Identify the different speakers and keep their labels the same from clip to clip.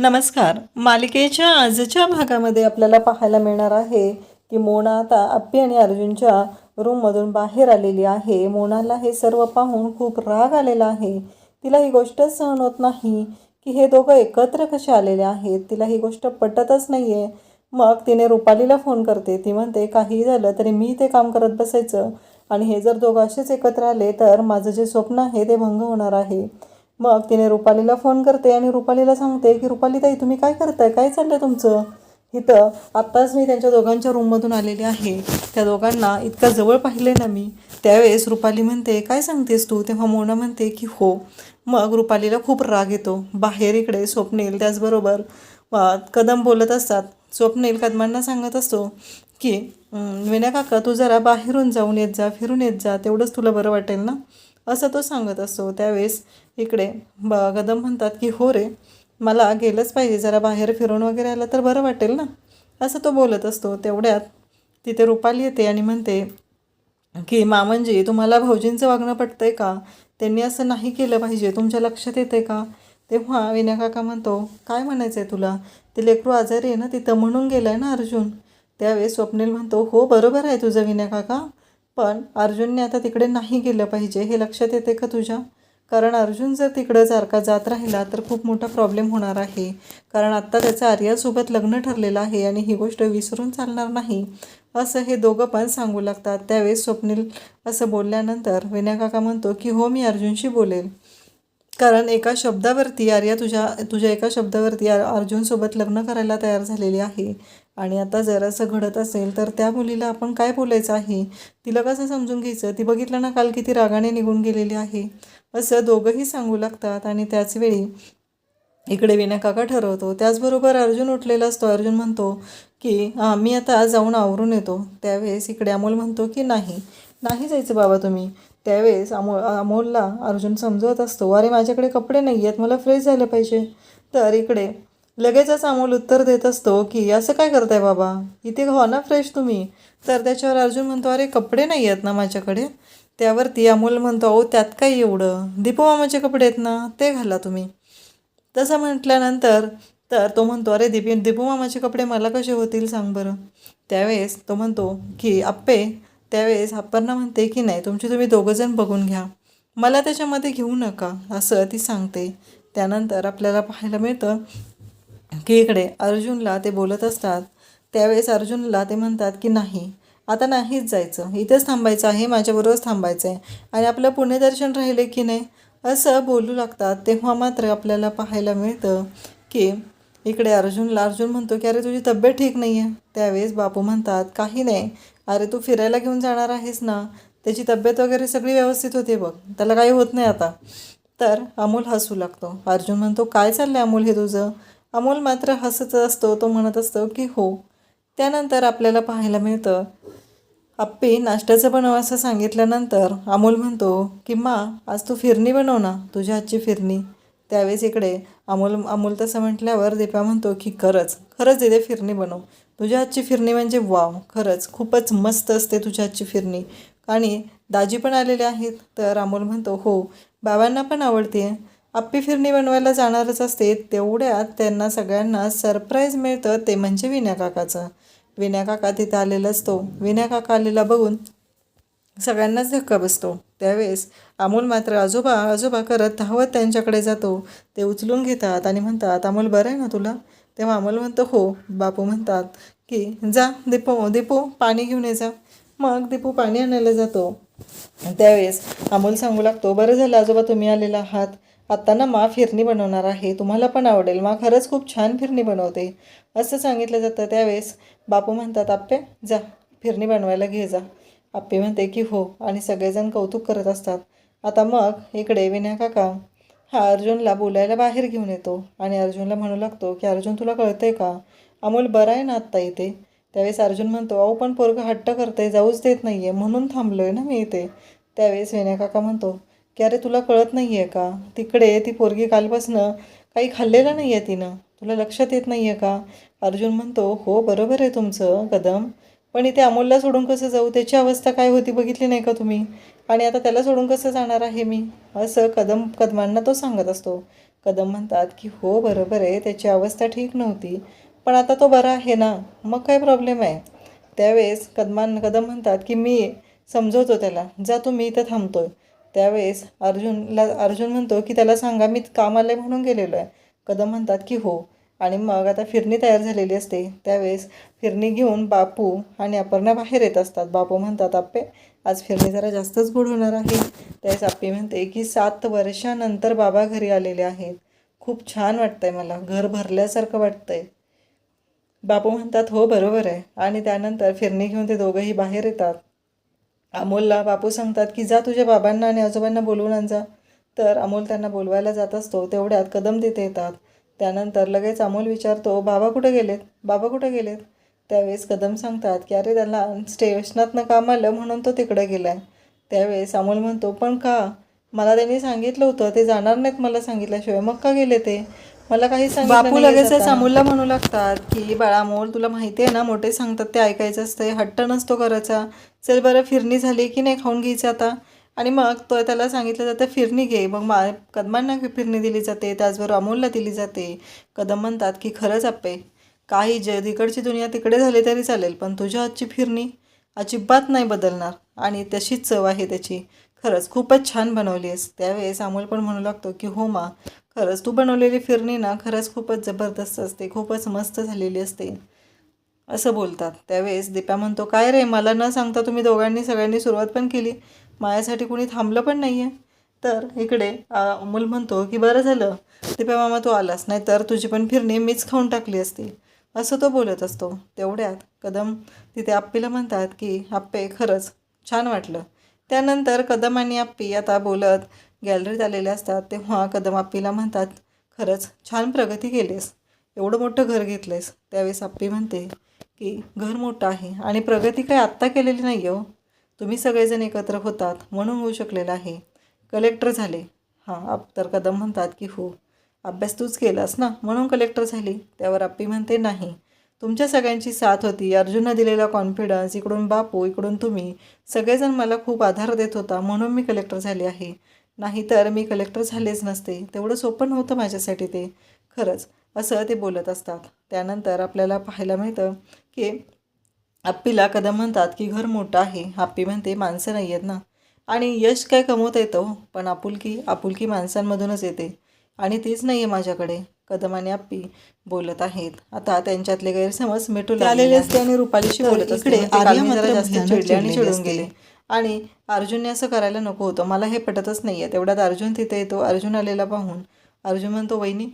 Speaker 1: नमस्कार. मालिकेच्या आजच्या भागामध्ये आपल्याला पाहायला मिळणार आहे की मोना आता अप्पी आणि अर्जुनच्या रूममधून बाहेर आलेली आहे. मोनाला हे सर्व पाहून खूप राग आलेला आहे. तिला ही गोष्ट सहन होत नाही की हे दोघं एकत्र कसे आलेले आहेत. तिला ही गोष्ट पटतच नाही आहे. मग तिने रुपालीला फोन करते. ती म्हणते काही झालं तरी मी ते काम करत बसायचं आणि हे जर दोघं असेच एकत्र आले तर माझं जे स्वप्न आहे ते भंग होणार आहे. मग तिने रुपालीला फोन करते आणि रुपालीला सांगते की रुपाली ताई तुम्ही काय करताय, काय चाललंय तुमचं इथं. आत्ताच मी त्यांच्या दोघांच्या रूममधून आलेले आहे. त्या दोघांना इतका जवळ पाहिले ना मी. त्यावेळेस रुपाली म्हणते काय सांगतेस तू. तेव्हा मोना म्हणते की हो. मग रुपालीला खूप राग येतो. बाहेर इकडे स्वप्नील त्याचबरोबर कदम बोलत असतात. स्वप्नील कदमांना सांगत असतो की विनय काका तू जरा बाहेरून जाऊन येत जा, फिरून येत जा, तेवढंच तुला बरं वाटेल ना, असं तो सांगत असतो. त्यावेळेस इकडे कदम म्हणतात की हो रे, मला गेलंच पाहिजे, जरा बाहेर फिरून वगैरे आलं तर बरं वाटेल ना, असं तो बोलत असतो. तेवढ्यात तिथे रुपाली येते आणि म्हणते की मामंजी तुम्हाला भाऊजींचं वागणं पटतं आहे का, त्यांनी असं नाही केलं पाहिजे, तुमच्या लक्षात येतं आहे का. तेव्हा विनय काका म्हणतो काय म्हणायचं आहे तुला, ते लेकरू आजारी आहे ना, तिथं म्हणून गेलं आहे ना अर्जुन. त्यावेळेस स्वप्नील म्हणतो हो बरोबर आहे तुझं विनय काका, पण अर्जुनने आता तिकडे नाही गेलं पाहिजे, हे लक्षात येते का तुझ्या. कारण अर्जुन जर तिकडं सारखा जात राहिला तर खूप मोठा प्रॉब्लेम होणार आहे. कारण आत्ता त्याचं आर्यासोबत लग्न ठरलेलं आहे आणि ही गोष्ट विसरून चालणार नाही, असं हे दोघं पण सांगू लागतात. त्यावेळेस स्वप्नील असं बोलल्यानंतर विनय काका म्हणतो की हो मी अर्जुनशी बोलेल. कारण एका शब्दावरती आर्या तुझ्या एका शब्दावरती अर्जुनसोबत लग्न करायला तयार झालेली आहे. आणि आता जर असं घडत असेल तर त्या मुलीला आपण काय बोलायचं आहे, तिला कसं समजून घ्यायचं. ती बघितलं ना काल किती रागाने निघून गेलेली आहे, असं दोघंही सांगू लागतात. आणि त्याचवेळी इकडे विनय काका ठरवतो. त्याचबरोबर अर्जुन उठलेला असतो. अर्जुन म्हणतो की मी आता जाऊन आवरून येतो. त्यावेळेस इकडे अमोल म्हणतो की नाही नाही जायचं बाबा तुम्ही. त्यावेळेस अमोलला अर्जुन समजवत असतो अरे माझ्याकडे कपडे नाही आहेत, मला फ्रेश झालं पाहिजे. तर इकडे लगेचच अमोल उत्तर देत असतो की असं काय करताय बाबा, इथे हो ना फ्रेश तुम्ही. तर त्याच्यावर अर्जुन म्हणतो अरे कपडे नाही आहेत ना माझ्याकडे. त्यावरती अमोल म्हणतो अहो त्यात काय एवढं, दीपू मामाचे कपडे आहेत ना ते घाला तुम्ही. तसं म्हटल्यानंतर तर तो म्हणतो अरे दीपू मामाचे कपडे मला कसे होतील सांग बरं. त्यावेळेस तो म्हणतो की आप्पे. त्यावेळेस अप्पांना म्हणते की नाही तुमची तुम्ही दोघंजण बघून घ्या, मला त्याच्यामध्ये घेऊ नका, असं ती सांगते. त्यानंतर आपल्याला पाहायला मिळतं की इकडे अर्जुनला ते बोलत असतात. त्यावेळेस अर्जुनला ते म्हणतात की नाही आता नाहीच जायचं, इथेच थांबायचं आहे, माझ्याबरोबरच थांबायचं आहे आणि आपलं पुण्यदर्शन राहिले की नाही, असं बोलू लागतात. तेव्हा मात्र आपल्याला पाहायला मिळतं की इकडे अर्जुन म्हणतो की अरे तुझी तब्येत ठीक नाही आहे. त्यावेळेस बापू म्हणतात काही नाही, अरे तू फिरायला घेऊन जाणार आहेस ना, त्याची तब्येत वगैरे सगळी व्यवस्थित होते बघ, त्याला काही होत नाही आता. तर अमोल हसू लागतो. अर्जुन म्हणतो काय चाललं आहे अमोल हे तुझं. अमोल मात्र हसत असतो. तो म्हणत असतो की हो. त्यानंतर आपल्याला पाहायला मिळतं आप्पे नाश्त्याचं बनव असं सांगितल्यानंतर अमोल म्हणतो की मा आज तू फिरणी बनव ना, तुझ्या हातची फिरणी. त्यावेळेस इकडे अमोल तसं म्हटल्यावर दीपा म्हणतो की खरंच दिदे फिरणी बनव, तुझ्या हातची फिरणी म्हणजे वाव, खरंच खूपच मस्त असते तुझ्या हातची फिरणी. आणि दाजी पण आलेले आहेत. तर अमोल म्हणतो हो बाबांना पण आवडते. आप्पी फिरणी बनवायला जाणारच असते. तेवढ्यात त्यांना सगळ्यांना सरप्राईज मिळतं, ते म्हणजे विनय काकाचं. विनय काका तिथं आलेला असतो. विनय काका आलेला बघून सगळ्यांनाच धक्का बसतो. त्यावेळेस अमोल मात्र आजोबा आजोबा करत धावत त्यांच्याकडे जातो. ते उचलून घेतात आणि म्हणतात अमोल बरं आहे ना तुला. तेव्हा अमोल म्हणतो हो. बापू म्हणतात की जा दीपू पाणी घेऊन ये जा. मग दीपू पाणी आणायला जातो. त्यावेळेस अमोल सांगू लागतो बरं झालं आजोबा तुम्ही आलेला आहात, आत्ता ना मा फिरणी बनवणार आहे, तुम्हाला पण आवडेल, मा खरंच खूप छान फिरणी बनवते, असं सांगितलं जातं. त्यावेळेस बापू म्हणतात आप्पे जा फिरणी बनवायला घे जा. आप्पे म्हणते की हो आणि सगळेजण कौतुक करत असतात. आता मग इकडे विनय काका हा अर्जुनला बोलायला बाहेर घेऊन येतो आणि अर्जुनला म्हणू लागतो की अर्जुन तुला कळतंय का, अमोल बरा आहे ना आत्ता इथे. त्यावेळेस अर्जुन म्हणतो अहो पण पोरगं हट्ट करतंय, जाऊच देत नाही आहे, म्हणून थांबलो आहे ना मी इथे. त्यावेळेस विनय काका म्हणतो की अरे तुला कळत नाही आहे का, तिकडे ती पोरगी कालपासनं काही खाल्लेलं नाही आहे तिनं, तुला लक्षात येत नाही आहे का. अर्जुन म्हणतो हो बरोबर आहे तुमचं कदम, पण इथे अमोलला सोडून कसं जाऊ, त्याची अवस्था काय होती बघितली नाही का तुम्ही, आणि आता त्याला सोडून कसं जाणार आहे मी, असं कदमांना तो सांगत असतो. कदम म्हणतात की हो बरोबर आहे, त्याची अवस्था ठीक नव्हती, पण आता तो बरा आहे ना, मग काय प्रॉब्लेम आहे. त्यावेळेस कदम म्हणतात की मी समजवतो त्याला, जा तू, मी इथं थांबतोय. त्यावेळेस अर्जुन म्हणतो की त्याला सांगा मी कामाला म्हणून गेलेलो आहे. कदम म्हणतात की हो. आणि मग आता फिरणी तयार झालेली असते. त्यावेळेस फिरणी घेऊन बापू आणि अपर्णा बाहेर येत असतात. बापू म्हणतात आप्पे, आज फिरणी जरा जास्तच गोड होणार आहे. त्यावेळेस आप्पे म्हणते की 7 वर्षानंतर बाबा घरी आलेले आहेत, खूप छान वाटतंय, मला घर भरल्यासारखं वाटतंय. बापू म्हणतात हो बरोबर आहे. आणि त्यानंतर फिरणी घेऊन ते दोघंही बाहेर येतात. अमोलला बापू सांगतात की जा तुझ्या बाबांना आणि आजोबांना बोलवून आण जा. तर अमोल त्यांना बोलवायला जात असतो. तेवढ्यात कदम तिथे येतात. त्यानंतर लगेच अमोल विचारतो बाबा कुठे गेलेत, बाबा कुठे गेलेत. त्यावेळेस कदम सांगतात की अरे त्याला स्टेशनातनं काम आलं म्हणून तो तिकडे गेला आहे. त्यावेळेस अमोल म्हणतो पण का, मला त्यांनी सांगितलं होतं ते जाणार नाहीत मला सांगितल्याशिवाय, मग का गेले ते, मला काही सांगितलं बापू लगेचच अमोलला म्हणू लागतात की बाळा अमोल, तुला माहिती आहे ना, मोठे सांगतात ते ऐकायचं असते, हट्ट नसतो करायचा. चल बरं, फिरणी झाली की नाही खाऊन घ्यायचं आता. आणि मग तो त्याला सांगितलं जातं फिरणी घे. मग कदमांना फिरणी दिली जाते, त्याचबरोबर अमोलला दिली जाते. कदम म्हणतात की खरंच आप्पे, काही तिकडची दुनिया तिकडे झाली तरी चालेल, पण तुझ्या हातची फिरणी अजिबात नाही बदलणार आणि तशीच चव आहे त्याची. खरंच खूपच छान बनवली आहेस. त्यावेळेस अमोल पण म्हणू लागतो की हो मा, खरंच तू बनवलेली फिरणी ना खरंच खूपच जबरदस्त असते, खूपच मस्त झालेली असते, असं बोलतात. त्यावेळेस दीपा म्हणतो काय रे, मला न सांगता तुम्ही दोघांनी सगळ्यांनी सुरुवात पण केली, माझ्यासाठी कुणी थांबलं पण नाही आहे. तर इकडे अमोल म्हणतो की बरं झालं दीपा मामा तू आलास, नाही तर तुझी पण फिरणी मीच खाऊन टाकली असती, असं तो बोलत असतो. तेवढ्यात कदम तिथे आप्पीला म्हणतात की आप्पे खरंच छान वाटलं. त्यानंतर कदम आणि आप्पी आता बोलत गॅलरीत आलेले असतात. तेव्हा कदम आप्पीला म्हणतात खरंच छान प्रगती केलीस, एवढं मोठं घर घेतलं आहेस. त्यावेळेस आप्पी म्हणते की घर मोठं आहे आणि प्रगती काही आत्ता केलेली नाही हो, तुम्ही सगळेजण एकत्र होतात म्हणून होऊ शकलेलं आहे. कलेक्टर झाले. हां, तर कदम म्हणतात की हो, अभ्यास तूच केलास ना म्हणून कलेक्टर झाली. त्यावर आप्पी म्हणते नाही, तुमच्या सगळ्यांची साथ होती, अर्जुननं दिलेला कॉन्फिडन्स, इकडून बापू, इकडून तुम्ही सगळेजण मला खूप आधार देत होता म्हणून मी कलेक्टर झाले आहे, नाहीतर मी कलेक्टर झालेच नसते. तेवढं सोपं नव्हतं माझ्यासाठी ते, खरंच, असं ते बोलत असतात. त्यानंतर आपल्याला पाहायला मिळतं की आप्पीला कदम म्हणतात की घर मोठं आहे. आप्पी म्हणते माणसं नाही आहेत ना, आणि यश काय कमवता येतं, पण आपुलकी माणसांमधूनच येते आणि तीच नाही आहे माझ्याकडे. कदम आणि आप्पी बोलत आहेत. आता त्यांच्यातले गैरसमज मिटू लागलेले असते आणि रुपालीशी बोलत असते. जरा जास्त चिडले आणि चिडून गेले आणि अर्जुनने असं करायला नको होतं, मला हे पटतच नाही आहे. तेवढ्यात अर्जुन तिथे येतो. अर्जुन आलेला पाहून अर्जुन म्हणतो वहिनी.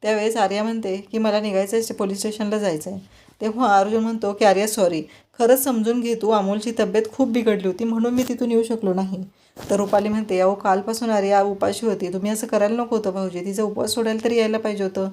Speaker 1: त्यावेळेस आर्या म्हणते की मला निघायचं आहे, पोलीस स्टेशनला जायचं आहे. तेव्हा अर्जुन म्हणतो की आर्या सॉरी, खरंच समजून घे तू, अमोलची तब्येत खूप बिघडली होती म्हणून मी तिथून येऊ शकलो नाही. तर रुपाली म्हणते अहो कालपासून आर्या उपाशी होती, तुम्ही असं करायला नको होतं भाऊजी, तिचा उपवास सोडायला तरी यायला पाहिजे होतं.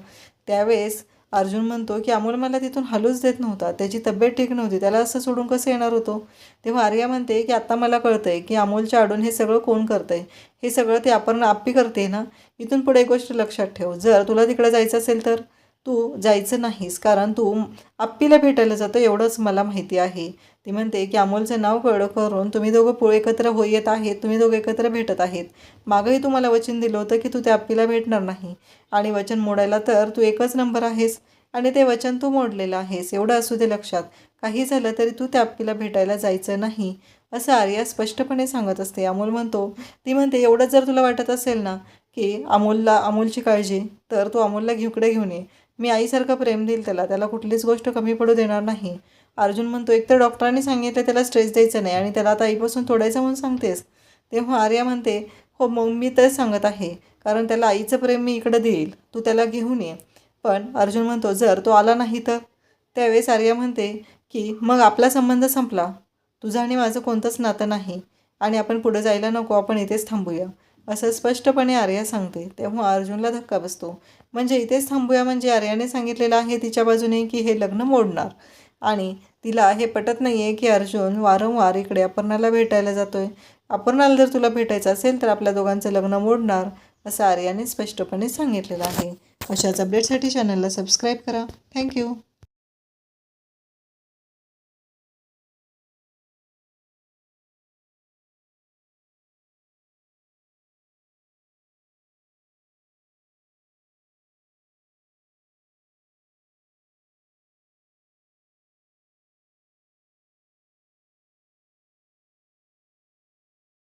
Speaker 1: त्यावेळेस अर्जुन म्हणतो की अमोल मला तिथून हलूच देत नव्हता, त्याची तब्येत ठीक नव्हती, त्याला असं सोडून कसं येणार होतो. तेव्हा आर्या म्हणते की आत्ता मला कळतं आहे की अमोलच्या आडून हे सगळं कोण करतं आहे, हे सगळं ते आपण आप्पी करते ना. इथून पुढे एक गोष्ट लक्षात ठेव, जर तुला तिकडे जायचं असेल तर तू जायचं नाहीस, कारण तू आप्पीला भेटायला जातो एवढंच मला माहिती आहे. ती म्हणते की अमोलचं नाव करून तुम्ही दोघं एकत्र येत आहेत, तुम्ही दोघं एकत्र भेटत आहेत. मागंही तुम्हाला वचन दिलं होतं की तू त्या आप्पीला भेटणार नाही, आणि वचन मोडायला तर तू एकच नंबर आहेस आणि ते वचन तू मोडलेलं आहेस, एवढं असू दे लक्षात. काही झालं तरी तू त्या आप्पीला भेटायला जायचं नाही, असं आर्या स्पष्टपणे सांगत असते. अमोल म्हणतो, ती म्हणते एवढंच जर तुला वाटत असेल ना की अमोलची काळजी, तर तू अमोलला इकडे घेऊन ये, मी आईसारखं प्रेम देईल त्याला कुठलीच गोष्ट कमी पडू देणार नाही. अर्जुन म्हणतो एकतर डॉक्टरांनी सांगितलं त्याला स्ट्रेस द्यायचं नाही आणि त्याला आता आईपासून तोडायचं म्हणून सांगतेस. तेव्हा आर्या म्हणते हो मग मी तेच सांगत आहे, कारण त्याला आईचं प्रेम मी इकडं देईल, तू त्याला घेऊन ये. पण अर्जुन म्हणतो जर तो आला नाही तर. त्यावेळेस आर्या म्हणते की मग आपला संबंध संपला, तुझं आणि माझं कोणतंच नातं नाही आणि आपण पुढे जायला नको, आपण इथेच थांबूया, असं स्पष्टपणे आर्या सांगते. तेव्हा अर्जुनला धक्का बसतो. म्हणजे इथेच थांबूया म्हणजे आर्याने सांगितलेलं आहे तिच्या बाजूने की हे लग्न मोडणार, आणि तिला हे पटत नाही आहे की अर्जुन वारंवार इकडे अपर्णाला भेटायला जातो आहे. अपर्णाला जर तुला भेटायचं असेल तर आपल्या दोघांचं लग्न मोडणार, असं आर्याने स्पष्टपणे सांगितलेलं आहे. अशाच अपडेटसाठी चॅनलला सबस्क्राईब करा. थँक्यू.